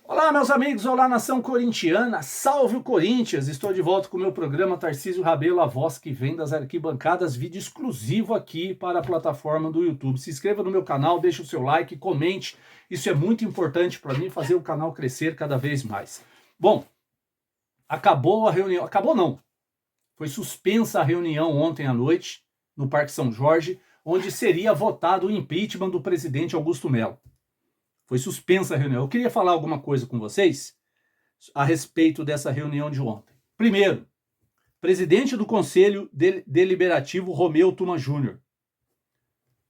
Olá, meus amigos, olá, nação corintiana, salve o Corinthians! Estou de volta com o meu programa Tarcísio Rabelo, a voz que vem das arquibancadas, vídeo exclusivo aqui para a plataforma do YouTube. Se inscreva no meu canal, deixe o seu like, comente, isso é muito importante para mim, fazer o canal crescer cada vez mais. Bom, acabou a reunião, acabou não, foi suspensa a reunião ontem à noite no Parque São Jorge, onde seria votado o impeachment do presidente Augusto Melo. Foi suspensa a reunião. Eu queria falar alguma coisa com vocês a respeito dessa reunião de ontem. Primeiro, presidente do Conselho Deliberativo, Romeu Tuma Júnior.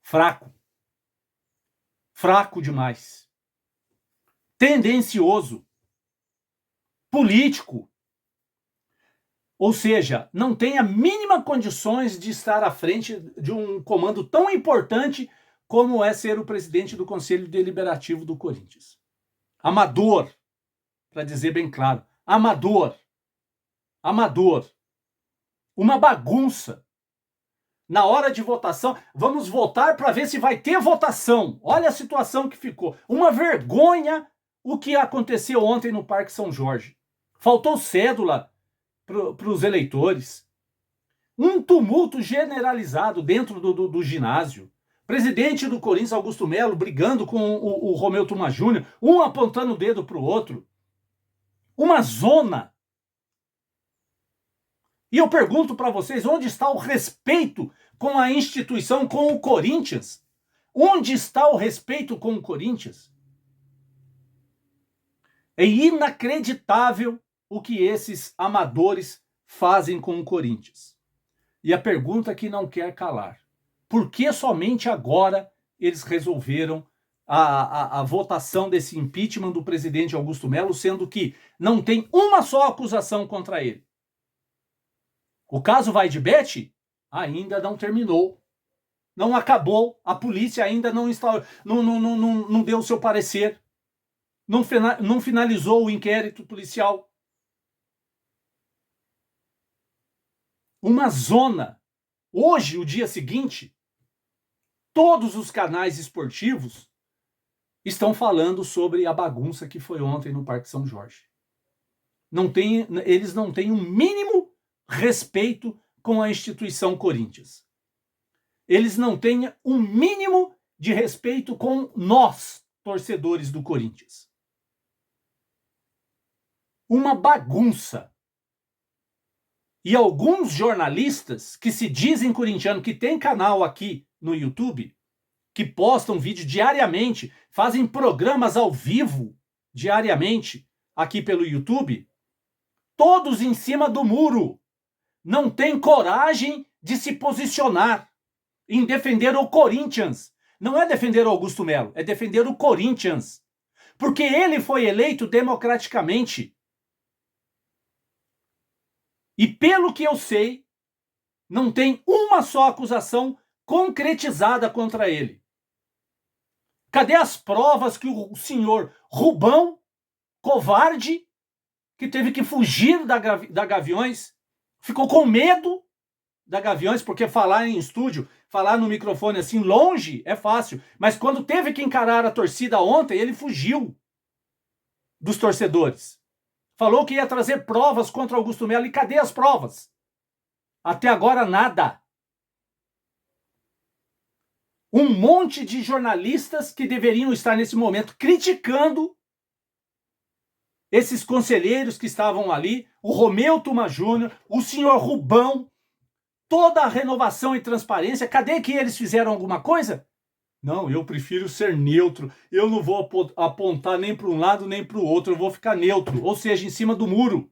Fraco. Fraco demais. Tendencioso. Político. Ou seja, não tem a mínima condições de estar à frente de um comando tão importante como é ser o presidente do Conselho Deliberativo do Corinthians. Amador, para dizer bem claro. Amador. Amador. Uma bagunça. Na hora de votação, vamos votar para ver se vai ter votação. Olha a situação que ficou. Uma vergonha o que aconteceu ontem no Parque São Jorge. Faltou cédula para os eleitores. Um tumulto generalizado dentro do ginásio. Presidente do Corinthians, Augusto Melo, brigando com o Romeu Tuma Júnior, um apontando o dedo para o outro. Uma zona. E eu pergunto para vocês, onde está o respeito com a instituição, com o Corinthians? Onde está o respeito com o Corinthians? É inacreditável o que esses amadores fazem com o Corinthians. E a pergunta que não quer calar. Por que somente agora eles resolveram a votação desse impeachment do presidente Augusto Melo, sendo que não tem uma só acusação contra ele? O caso Vai de Bet ainda não terminou. Não acabou. A polícia ainda não deu o seu parecer. Não finalizou o inquérito policial. Uma zona. Hoje, o dia seguinte, todos os canais esportivos estão falando sobre a bagunça que foi ontem no Parque São Jorge. Eles não têm um mínimo respeito com a instituição Corinthians. Eles não têm um mínimo de respeito com nós, torcedores do Corinthians. Uma bagunça. E alguns jornalistas que se dizem corintianos, que tem canal aqui no YouTube, que postam vídeo diariamente, fazem programas ao vivo diariamente aqui pelo YouTube, todos em cima do muro. Não tem coragem de se posicionar em defender o Corinthians. Não é defender o Augusto Melo, é defender o Corinthians. Porque ele foi eleito democraticamente. E pelo que eu sei, não tem uma só acusação concretizada contra ele. Cadê as provas que o senhor Rubão, covarde, que teve que fugir da Gaviões, ficou com medo da Gaviões, porque falar em estúdio, falar no microfone assim longe é fácil, mas quando teve que encarar a torcida ontem, ele fugiu dos torcedores. Falou que ia trazer provas contra Augusto Melo, e cadê as provas? Até agora nada. Um monte de jornalistas que deveriam estar nesse momento criticando esses conselheiros que estavam ali, o Romeu Tuma Júnior, o senhor Rubão, toda a renovação e transparência. Cadê que eles fizeram alguma coisa? Não, eu prefiro ser neutro. Eu não vou apontar nem para um lado nem para o outro. Eu vou ficar neutro, ou seja, em cima do muro.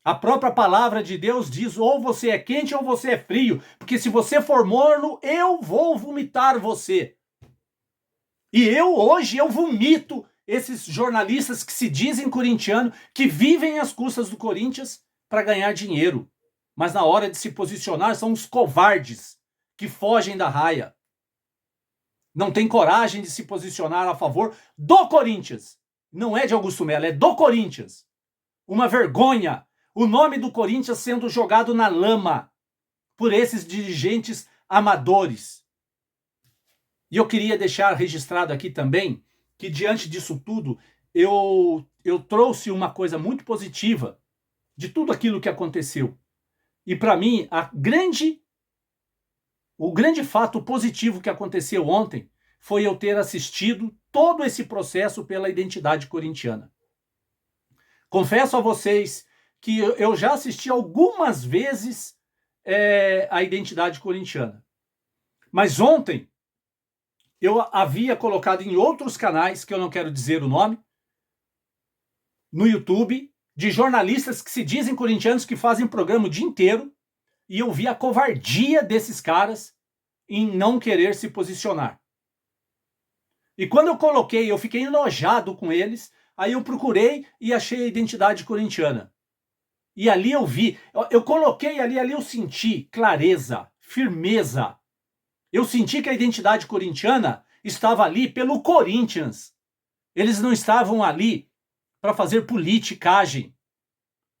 A própria palavra de Deus diz: ou você é quente ou você é frio. Porque se você for morno, eu vou vomitar você. E hoje eu vomito esses jornalistas que se dizem corintianos, que vivem às custas do Corinthians para ganhar dinheiro. Mas na hora de se posicionar são os covardes que fogem da raia. Não tem coragem de se posicionar a favor do Corinthians. Não é de Augusto Melo, é do Corinthians. Uma vergonha. O nome do Corinthians sendo jogado na lama por esses dirigentes amadores. E eu queria deixar registrado aqui também que diante disso tudo, eu trouxe uma coisa muito positiva de tudo aquilo que aconteceu. E para mim, o grande fato positivo que aconteceu ontem foi eu ter assistido todo esse processo pela identidade corintiana. Confesso a vocês que eu já assisti algumas vezes a identidade corintiana. Mas ontem eu havia colocado em outros canais, que eu não quero dizer o nome, no YouTube, de jornalistas que se dizem corintianos que fazem programa o dia inteiro, e eu vi a covardia desses caras em não querer se posicionar. E quando eu coloquei, eu fiquei enojado com eles, aí eu procurei e achei a identidade corintiana. E ali eu vi, eu coloquei ali eu senti clareza, firmeza. Eu senti que a identidade corintiana estava ali pelo Corinthians. Eles não estavam ali para fazer politicagem,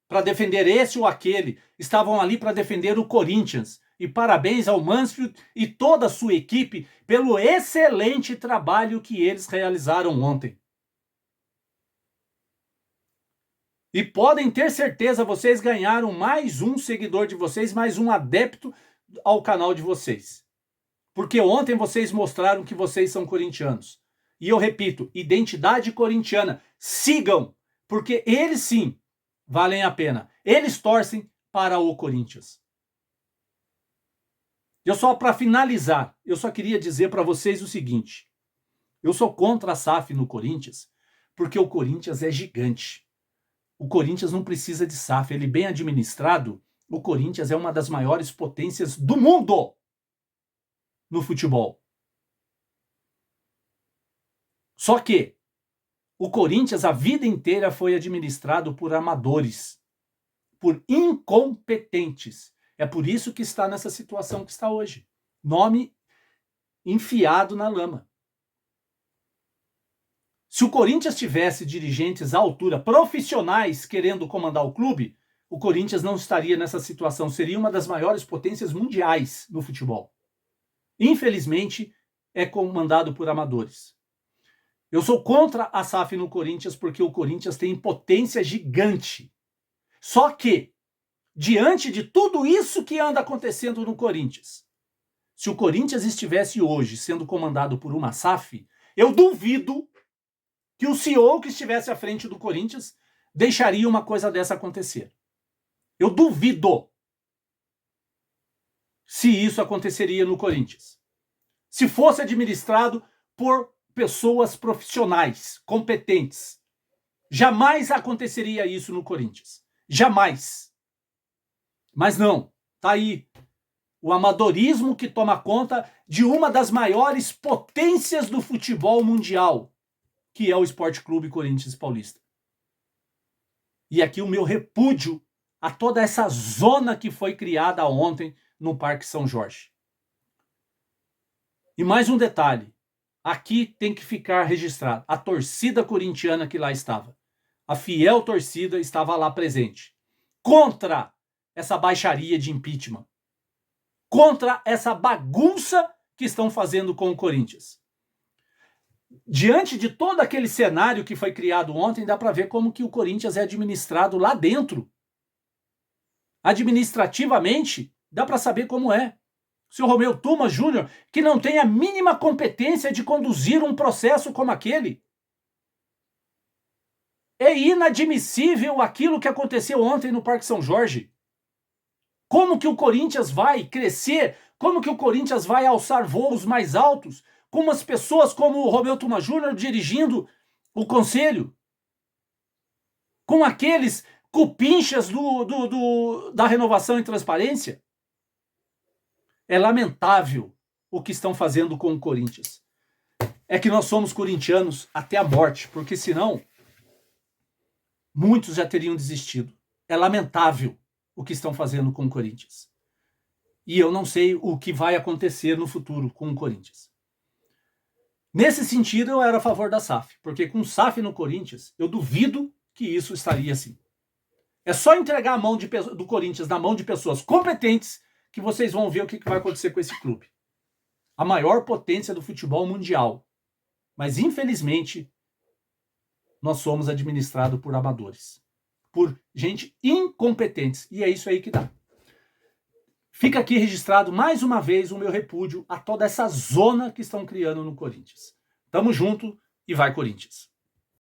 para defender esse ou aquele. Estavam ali para defender o Corinthians. E parabéns ao Mansfield e toda a sua equipe pelo excelente trabalho que eles realizaram ontem. E podem ter certeza, vocês ganharam mais um seguidor de vocês, mais um adepto ao canal de vocês. Porque ontem vocês mostraram que vocês são corintianos. E eu repito, identidade corintiana, sigam, porque eles sim valem a pena. Eles torcem para o Corinthians. Eu só para finalizar, eu só queria dizer para vocês o seguinte. Eu sou contra a SAF no Corinthians, porque o Corinthians é gigante. O Corinthians não precisa de SAF, ele bem administrado, o Corinthians é uma das maiores potências do mundo no futebol. Só que o Corinthians a vida inteira foi administrado por amadores, por incompetentes. É por isso que está nessa situação que está hoje. Nome enfiado na lama. Se o Corinthians tivesse dirigentes à altura, profissionais querendo comandar o clube, o Corinthians não estaria nessa situação. Seria uma das maiores potências mundiais no futebol. Infelizmente, é comandado por amadores. Eu sou contra a SAF no Corinthians porque o Corinthians tem potência gigante. Só que, diante de tudo isso que anda acontecendo no Corinthians, se o Corinthians estivesse hoje sendo comandado por uma SAF, eu duvido que o CEO que estivesse à frente do Corinthians deixaria uma coisa dessa acontecer. Eu duvido se isso aconteceria no Corinthians. Se fosse administrado por pessoas profissionais, competentes. Jamais aconteceria isso no Corinthians. Jamais. Mas não, tá aí o amadorismo que toma conta de uma das maiores potências do futebol mundial, que é o Sport Clube Corinthians Paulista. E aqui o meu repúdio a toda essa zona que foi criada ontem no Parque São Jorge. E mais um detalhe, aqui tem que ficar registrado, a torcida corintiana que lá estava, a fiel torcida estava lá presente, contra essa baixaria de impeachment, contra essa bagunça que estão fazendo com o Corinthians. Diante de todo aquele cenário que foi criado ontem, dá para ver como que o Corinthians é administrado lá dentro. Administrativamente, dá para saber como é. O senhor Romeu Tuma Júnior, que não tem a mínima competência de conduzir um processo como aquele. É inadmissível aquilo que aconteceu ontem no Parque São Jorge. Como que o Corinthians vai crescer? Como que o Corinthians vai alçar voos mais altos? Com umas pessoas como o Romeu Tuma Júnior dirigindo o conselho? Com aqueles cupinchas da renovação e transparência? É lamentável o que estão fazendo com o Corinthians. É que nós somos corintianos até a morte, porque senão muitos já teriam desistido. É lamentável o que estão fazendo com o Corinthians. E eu não sei o que vai acontecer no futuro com o Corinthians. Nesse sentido, eu era a favor da SAF, porque com SAF no Corinthians, eu duvido que isso estaria assim. É só entregar a mão do Corinthians na mão de pessoas competentes que vocês vão ver o que vai acontecer com esse clube. A maior potência do futebol mundial. Mas, infelizmente, nós somos administrados por amadores, por gente incompetente. E é isso aí que dá. Fica aqui registrado mais uma vez o meu repúdio a toda essa zona que estão criando no Corinthians. Tamo junto e vai Corinthians!